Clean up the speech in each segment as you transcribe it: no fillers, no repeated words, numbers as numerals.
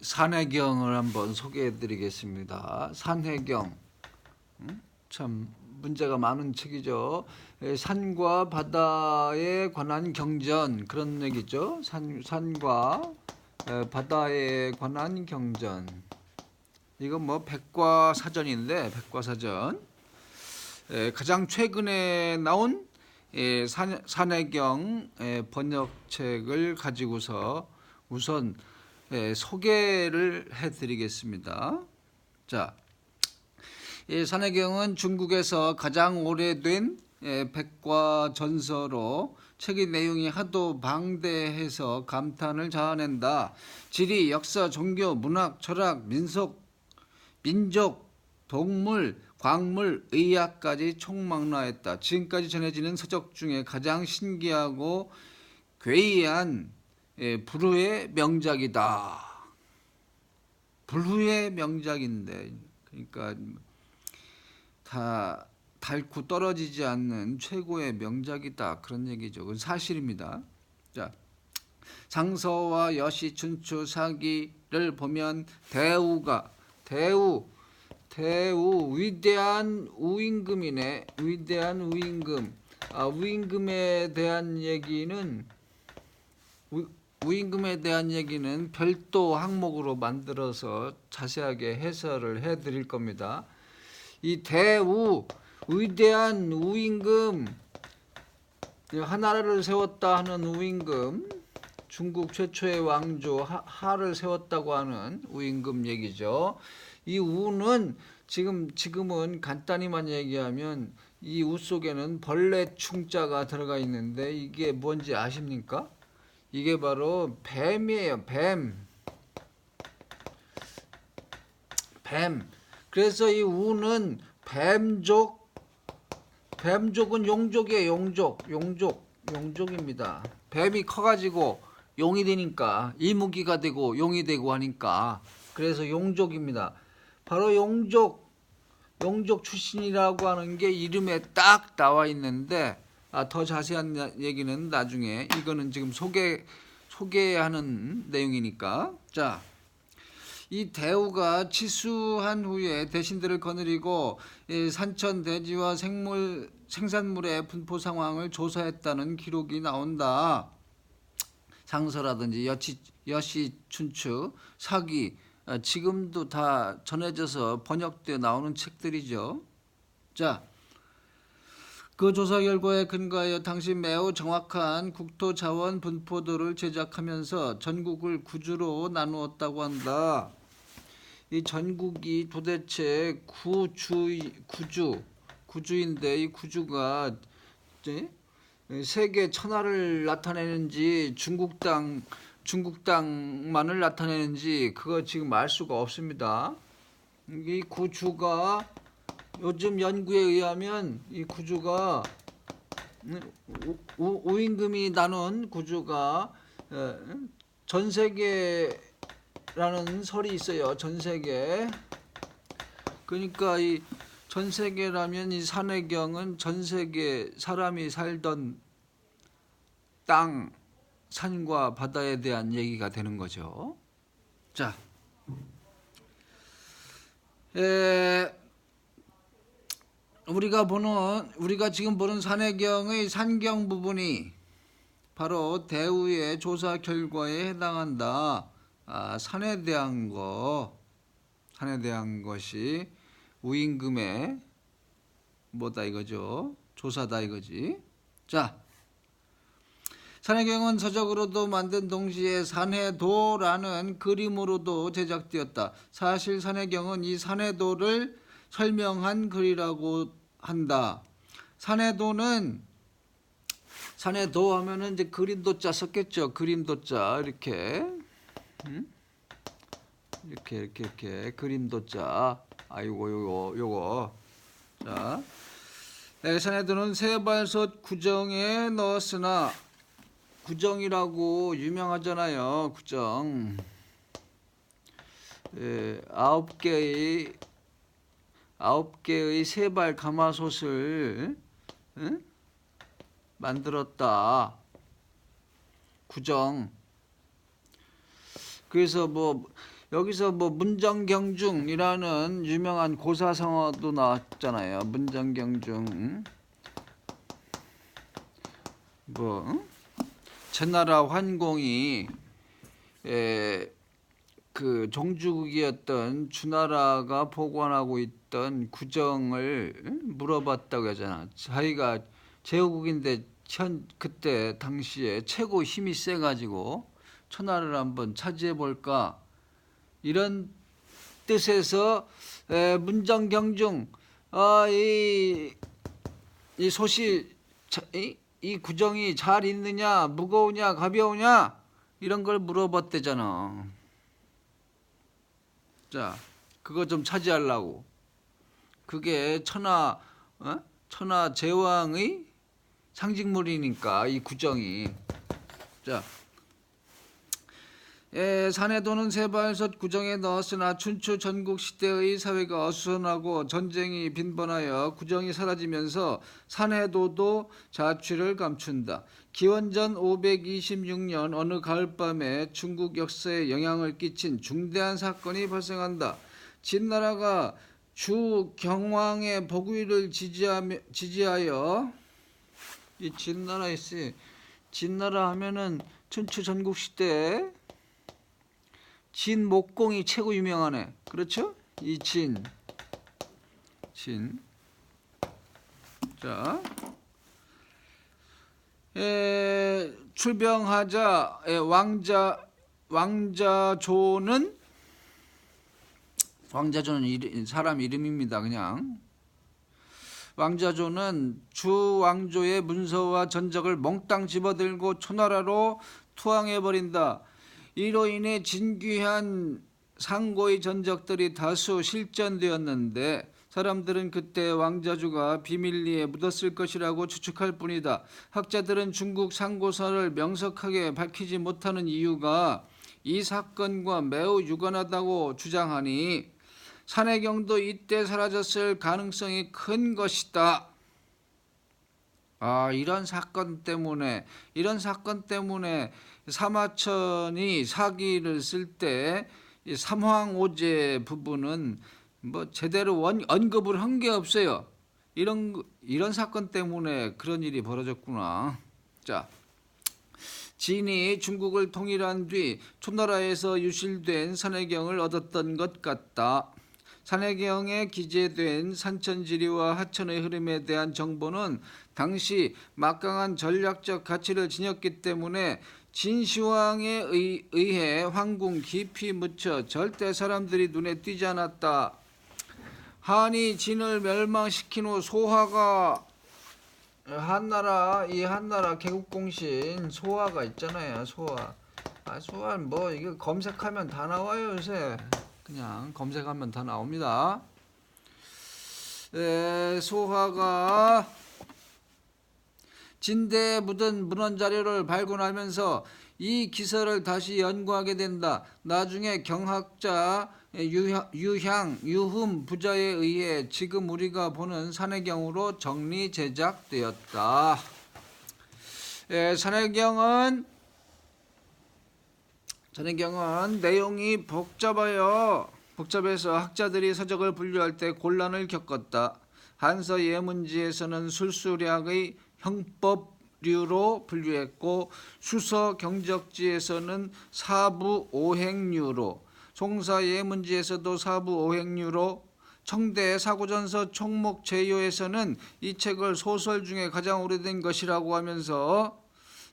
산해경을 한번 소개해 드리겠습니다. 산해경, 참 문제가 많은 책이죠. 산과 바다에 관한 경전, 그런 얘기죠. 산과 바다에 관한 경전. 이건 뭐 백과사전인데, 백과사전. 가장 최근에 나온 산해경 번역책을 가지고서 우선 소개를 해드리겠습니다. 자, 산해경은 중국에서 가장 오래된 백과전서로 책의 내용이 하도 방대해서 감탄을 자아낸다. 지리, 역사, 종교, 문학, 철학, 민족, 동물, 광물, 의학까지 총망라했다. 지금까지 전해지는 서적 중에 가장 신기하고 괴이한 불후의 명작이다. 불후의 명작인데, 그러니까 다 닳고 떨어지지 않는 최고의 명작이다, 그런 얘기죠. 그건 사실입니다. 자, 상서와 여시, 춘추, 사기를 보면 대우 위대한 우임금이네. 위대한 우임금. 우임금에 대한 얘기는 별도 항목으로 만들어서 자세하게 해설을 해드릴 겁니다. 이 위대한 우임금, 하나라를 세웠다 하는 우임금, 중국 최초의 왕조 하를 세웠다고 하는 우임금 얘기죠. 이 우는 지금은 간단히만 얘기하면 이 우 속에는 벌레 충자가 들어가 있는데 이게 뭔지 아십니까? 이게 바로 뱀이에요. 뱀. 그래서 이 우는 뱀족은 용족이에요. 용족입니다. 뱀이 커가지고 용이 되니까, 이무기가 되고 용이 되고 하니까, 그래서 용족입니다. 바로 용족 출신이라고 하는 게 이름에 딱 나와 있는데, 더 자세한 얘기는 나중에, 이거는 지금 소개하는 내용이니까. 자, 이 대우가 치수한 후에 대신들을 거느리고 산천 대지와 생산물의 분포 상황을 조사했다는 기록이 나온다. 상서라든지 여시, 춘추, 사기, 지금도 다 전해져서 번역되어 나오는 책들이죠. 자, 그 조사 결과에 근거하여 당시 매우 정확한 국토 자원 분포도를 제작하면서 전국을 구주로 나누었다고 한다. 이 전국이 도대체 구주인데, 이 구주가 세계 천하를 나타내는지 중국 땅만을 나타내는지 그거 지금 알 수가 없습니다. 이 구주가 요즘 연구에 의하면 이 구주가 우임금이 나눈 구주가 전 세계라는 설이 있어요. 전 세계. 그러니까 이 전 세계라면 이 산해경은 전 세계 사람이 살던 땅, 산과 바다에 대한 얘기가 되는 거죠. 자, 우리가 지금 보는 산해경의 산경 부분이 바로 대우의 조사 결과에 해당한다. 산에 대한 것이 우임금의 뭐다 이거죠. 조사다 이거지. 자, 산해경은 서적으로도 만든 동시에 산해도라는 그림으로도 제작되었다. 사실 산해경은 이 산해도를 설명한 글이라고 한다. 산해도 하면은 이제 그림도자 썼겠죠. 그림도자 이렇게, 이렇게 그림도자. 요거. 자, 산해도는 세발솥 구정에 넣었으나, 구정이라고 유명하잖아요. 구정. 9개의 세발 가마솥을 만들었다. 구정. 그래서 뭐 여기서 뭐 문정경중이라는 유명한 고사성어도 나왔잖아요. 문정경중. 제나라 환공이 그 종주국이었던 주나라가 보관하고 있던 구정을 물어봤다고 하잖아. 자기가 제후국인데 그때 당시에 최고 힘이 세가지고 천하를 한번 차지해 볼까, 이런 뜻에서 문정경중, 이 솥이 이 구정이 잘 있느냐, 무거우냐, 가벼우냐, 이런 걸 물어봤대잖아. 자, 그거 좀 차지하려고. 그게 천하 제왕의 상징물이니까 이 구정이. 자, 사내도는 세바에서 구정에 넣었으나 춘추 전국 시대의 사회가 어수선하고 전쟁이 빈번하여 구정이 사라지면서 사내도도 자취를 감춘다. 기원전 526년 어느 가을밤에 중국 역사에 영향을 끼친 중대한 사건이 발생한다. 진나라가 주 경왕의 복위를 지지하여 이 진나라 있어. 진나라 하면은 춘추 전국 시대 진목공이 최고 유명하네. 그렇죠? 이 진. 자, 출병하자 왕자조는 사람 이름입니다. 그냥. 왕자조는 주 왕조의 문서와 전적을 몽땅 집어들고 초나라로 투항해버린다. 이로 인해 진귀한 상고의 전적들이 다수 실전되었는데 사람들은 그때 왕자주가 비밀리에 묻었을 것이라고 추측할 뿐이다. 학자들은 중국 상고사를 명석하게 밝히지 못하는 이유가 이 사건과 매우 유관하다고 주장하니 산해경도 이때 사라졌을 가능성이 큰 것이다. 이런 사건 때문에 사마천이 사기를 쓸 때 삼황오제 부분은 뭐 제대로 언급을 한 게 없어요. 이런 사건 때문에 그런 일이 벌어졌구나. 자, 진이 중국을 통일한 뒤 초나라에서 유실된 산해경을 얻었던 것 같다. 산해경에 기재된 산천지리와 하천의 흐름에 대한 정보는 당시 막강한 전략적 가치를 지녔기 때문에 진시황에 의해 황궁 깊이 묻혀 절대 사람들이 눈에 띄지 않았다. 한이 진을 멸망시킨 후 소화가 한나라 개국공신 소화가 있잖아요. 소화는 뭐 이거 검색하면 다 나와요. 요새 그냥 검색하면 다 나옵니다. 소화가 진대에 묻은 문헌 자료를 발견하면서 이 기설을 다시 연구하게 된다. 나중에 경학자 유흠 부자에 의해 지금 우리가 보는 산해경으로 정리 제작되었다. 산해경은 내용이 복잡해서 학자들이 서적을 분류할 때 곤란을 겪었다. 한서 예문지에서는 술수략의 형법류로 분류했고 수서 경적지에서는 사부 오행류로, 송사 예문지에서도 사부 오행류로, 청대 사고전서 총목제요에서는 이 책을 소설 중에 가장 오래된 것이라고 하면서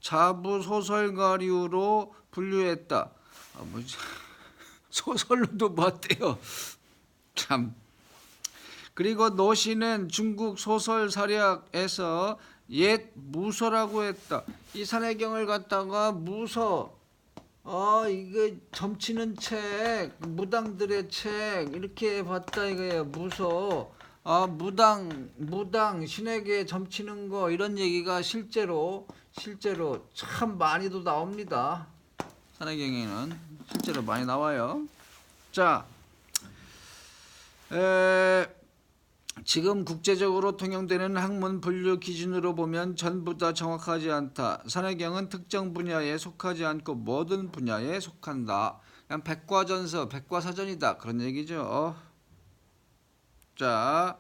자부 소설가류로 분류했다. 소설로도 봤대요. 참. 그리고 노시는 중국 소설 사략에서 옛 무서라고 했다. 이 산해경을 갖다가 무서, 이거 점치는 책, 무당들의 책 이렇게 봤다 이거예요. 무서. 무당 신에게 점치는 거, 이런 얘기가 실제로 참 많이도 나옵니다. 산해경에는 실제로 많이 나와요. 자, 지금 국제적으로 통용되는 학문 분류 기준으로 보면 전부 다 정확하지 않다. 산해경은 특정 분야에 속하지 않고 모든 분야에 속한다. 그냥 백과전서, 백과사전이다 그런 얘기죠. 자,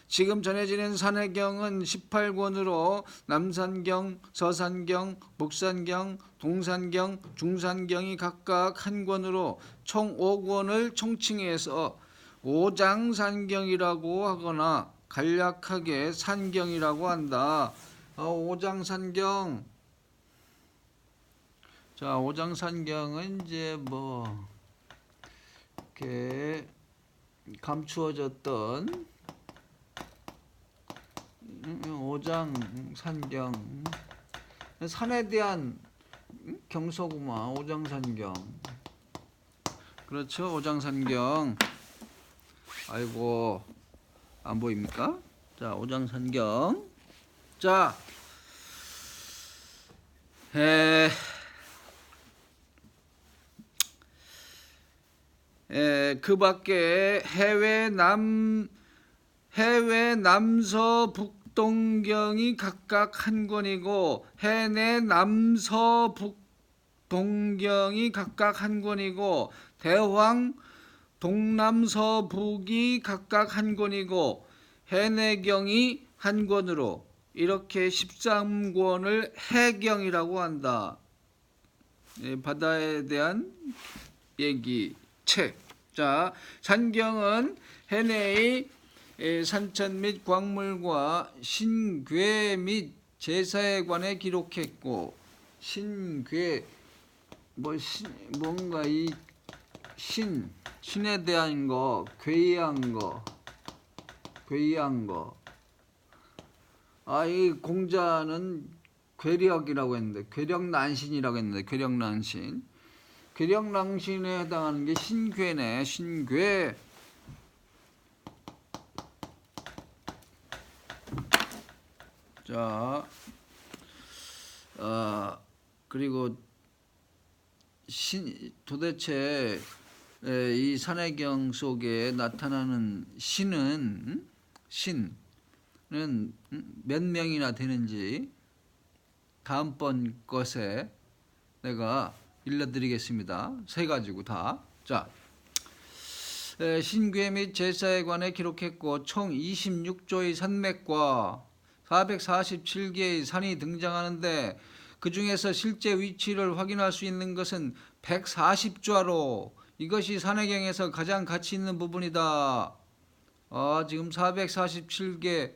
지금 전해지는 산해경은 18권으로 남산경, 서산경, 북산경, 동산경, 중산경이 각각 한 권으로 총 5권을 총칭해서 오장산경이라고 하거나 간략하게 산경이라고 한다. 오장산경. 자, 오장산경은 이제 뭐 이렇게 감추어졌던 오장산경, 산에 대한 경서구만. 오장산경. 그렇죠. 오장산경. 아이고, 안 보입니까? 자, 오장산경. 자, 그 밖에 해외 남서 북동경이 각각 한 권이고, 해내 남서 북동경이 각각 한 권이고, 대황 동남서북이 각각 한 권이고, 해내경이 한 권으로 이렇게 13권을 해경이라고 한다. 바다에 대한 얘기 책. 자, 산경은 해내의 산천 및 광물과 신괴 및 제사에 관해 기록했고, 신괴 뭔가 이 신에 대한 거, 괴이한 거. 이 공자는 괴력이라고 했는데, 괴력난신이라고 했는데, 괴력난신에 해당하는 게 신괴네. 신괴. 자, 그리고 도대체 이 산해경 속에 나타나는 신은 몇 명이나 되는지 다음번 것에 내가 일러드리겠습니다. 세 가지고 다. 자, 신괴 및 제사에 관해 기록했고, 총 26조의 산맥과 447개의 산이 등장하는데, 그 중에서 실제 위치를 확인할 수 있는 것은 140좌로 이것이 산해경에서 가장 가치 있는 부분이다. 지금 447개,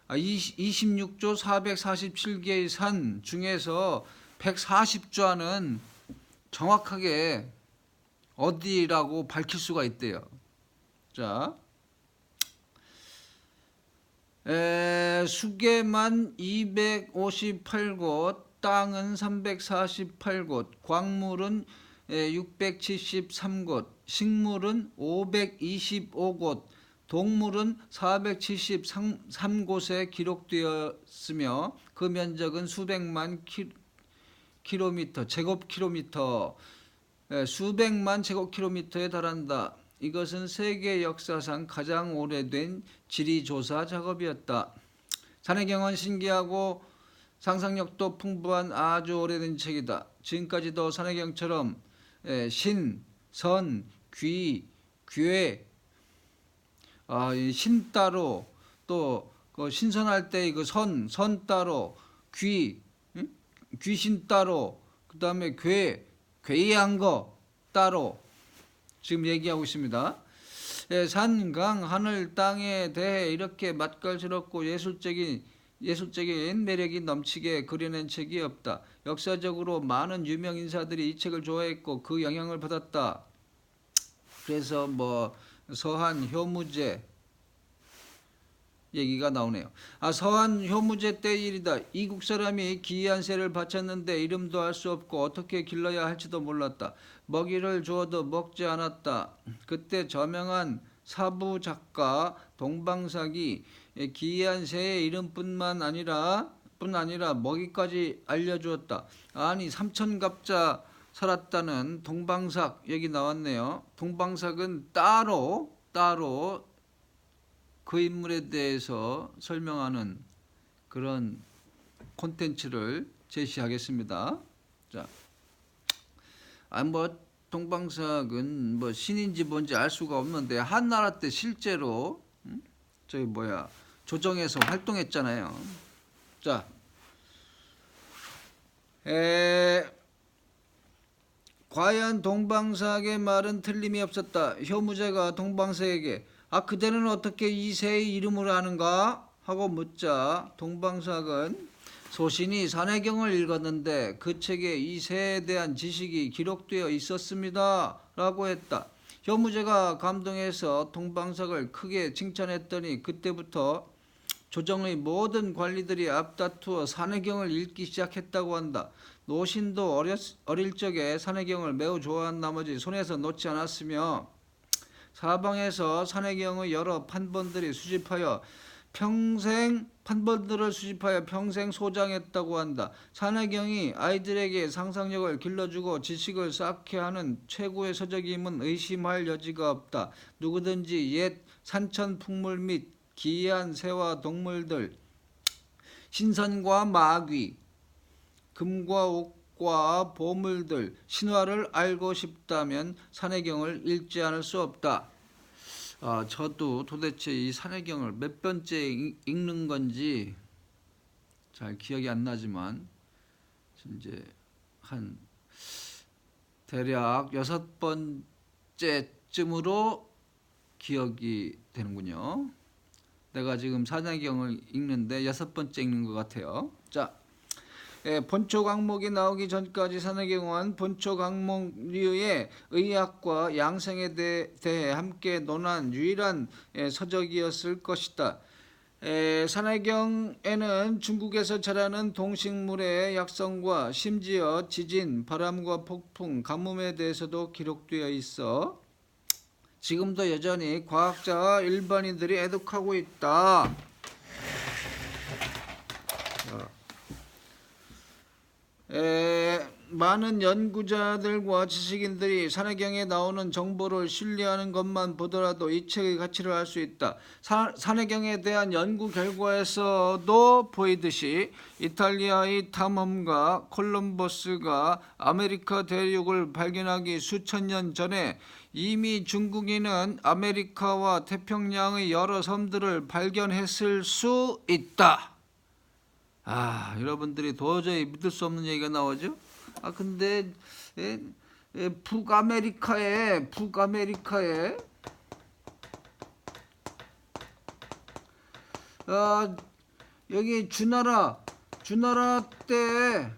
26조 447개의 산 중에서 140좌는 정확하게 어디라고 밝힐 수가 있대요. 자, 수계만 258곳, 땅은 348곳, 광물은 673곳, 식물은 525곳, 동물은 473곳에 기록되었으며 그 면적은 수백만 제곱킬로미터, 수백만 제곱킬로미터에 달한다. 이것은 세계 역사상 가장 오래된 지리조사 작업이었다. 산해경은 신기하고 상상력도 풍부한 아주 오래된 책이다. 지금까지도 산해경처럼 신, 선, 귀, 괴, 신 따로, 또 신선할 때 그 선 따로, 귀신 따로, 그 다음에 괴이한 거 따로 지금 얘기하고 있습니다. 산, 강, 하늘, 땅에 대해 이렇게 맛깔스럽고 예술적인 매력이 넘치게 그려낸 책이 없다. 역사적으로 많은 유명 인사들이 이 책을 좋아했고 그 영향을 받았다. 그래서 서한 효무제 얘기가 나오네요. 서한 효무제 때 일이다. 이국 사람이 기이한 새를 바쳤는데 이름도 알 수 없고 어떻게 길러야 할지도 몰랐다. 먹이를 주어도 먹지 않았다. 그때 저명한 사부 작가 동방삭이 기이한 새의 이름뿐만 아니라 먹이까지 알려주었다. 아니, 삼천갑자 살았다는 동방삭 얘기 나왔네요. 동방삭은 따로 그 인물에 대해서 설명하는 그런 콘텐츠를 제시하겠습니다. 자, 동방사학은 뭐 신인지 뭔지 알 수가 없는데 한나라 때 실제로 저기 뭐야 조정에서 활동했잖아요. 자, 과연 동방사학의 말은 틀림이 없었다. 효무제가 동방사에게 그대는 어떻게 이세의 이름을 아는가? 하고 묻자 동방사학은 소신이 산해경을 읽었는데 그 책에 이세에 대한 지식이 기록되어 있었습니다. 라고 했다. 효무제가 감동해서 동방사학을 크게 칭찬했더니 그때부터 조정의 모든 관리들이 앞다투어 산해경을 읽기 시작했다고 한다. 노신도 어릴 적에 산해경을 매우 좋아한 나머지 손에서 놓지 않았으며 사방에서 산해경의 여러 판본들을 수집하여 평생 소장했다고 한다. 산해경이 아이들에게 상상력을 길러주고 지식을 쌓게 하는 최고의 서적임은 의심할 여지가 없다. 누구든지 옛 산천풍물 및 기이한 새와 동물들, 신선과 마귀, 금과 옥과 보물들, 신화를 알고 싶다면 산해경을 읽지 않을 수 없다. 저도 도대체 이 산해경을 몇 번째 읽는 건지 잘 기억이 안 나지만 이제 한 대략 6번째쯤으로 기억이 되는군요. 내가 지금 산해경을 읽는데 6번째 읽는 것 같아요. 자, 본초 강목이 나오기 전까지 산해경은 본초 강목류의 의학과 양생에 대해 함께 논한 유일한 서적이었을 것이다. 산해경에는 중국에서 자라는 동식물의 약성과 심지어 지진, 바람과 폭풍, 가뭄에 대해서도 기록되어 있어 지금도 여전히 과학자와 일반인들이 애독하고 있다. 많은 연구자들과 지식인들이 산해경에 나오는 정보를 신뢰하는 것만 보더라도 이 책의 가치를 알 수 있다. 산해경에 대한 연구 결과에서도 보이듯이 이탈리아의 탐험가 콜럼버스가 아메리카 대륙을 발견하기 수천 년 전에 이미 중국인은 아메리카와 태평양의 여러 섬들을 발견했을 수 있다. 여러분들이 도저히 믿을 수 없는 얘기가 나오죠? 근데 북아메리카에 여기 주나라 때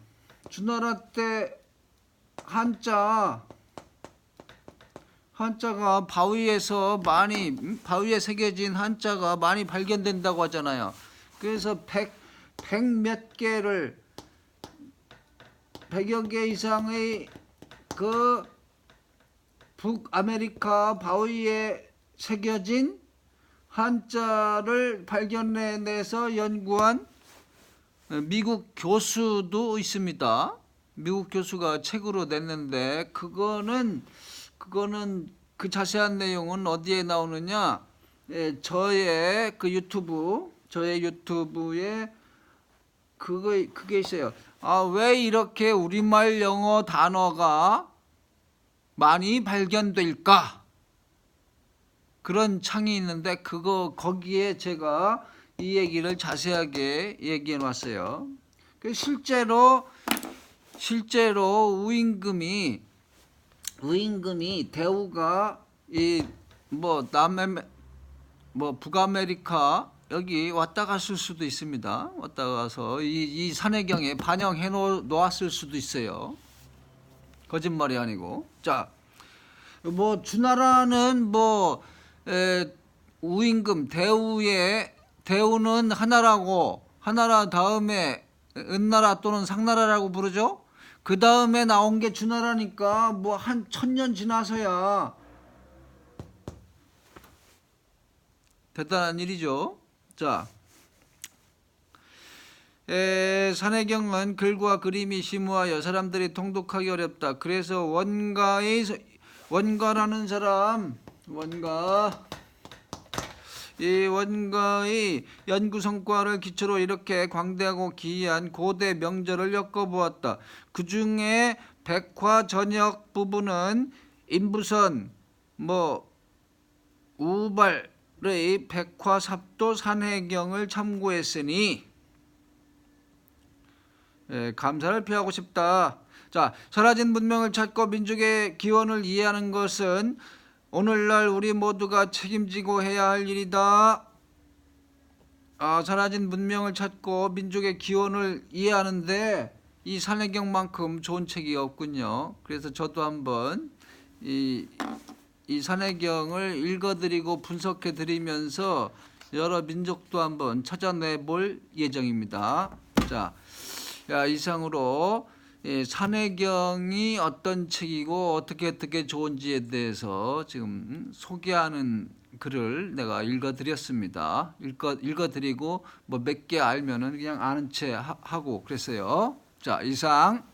한자가 바위에 새겨진 한자가 많이 발견된다고 하잖아요. 그래서 100여 개 이상의 그 북아메리카 바위에 새겨진 한자를 발견해내서 연구한 미국 교수도 있습니다. 미국 교수가 책으로 냈는데 그거는 그 자세한 내용은 어디에 나오느냐? 저의 유튜브에 그게 있어요. 왜 이렇게 우리말 영어 단어가 많이 발견될까? 그런 창이 있는데 거기에 제가 이 얘기를 자세하게 얘기해 놨어요. 실제로 우임금이 대우가 북아메리카 여기 왔다 갔을 수도 있습니다. 왔다 가서 이 산해경에 반영해 놓았을 수도 있어요. 거짓말이 아니고. 자, 주나라는 우임금 대우는 하나라고, 하나라 다음에 은나라 또는 상나라라고 부르죠. 그 다음에 나온 게 주나라니까 한 1000년 지나서야 대단한 일이죠. 자, 산해경은 글과 그림이 심오하여 사람들이 통독하기 어렵다. 그래서 원가라는 사람, 이 원가의 연구 성과를 기초로 이렇게 광대하고 기이한 고대 명절을 엮어보았다. 그 중에 백화 전역 부분은 인부선 뭐 우발의 백화삽도 산해경을 참고했으니 감사를 표하고 싶다. 자, 사라진 문명을 찾고 민족의 기원을 이해하는 것은 오늘날 우리 모두가 책임지고 해야 할 일이다. 사라진 문명을 찾고 민족의 기원을 이해하는데 이 산해경만큼 좋은 책이 없군요. 그래서 저도 한번 이 산해경을 읽어드리고 분석해드리면서 여러 민족도 한번 찾아내볼 예정입니다. 자, 이상으로 산해경이 어떤 책이고 어떻게 좋은지에 대해서 지금 소개하는 글을 내가 읽어드렸습니다. 읽어드리고 뭐 몇 개 알면은 그냥 아는 채 하고 그랬어요. 자, 이상.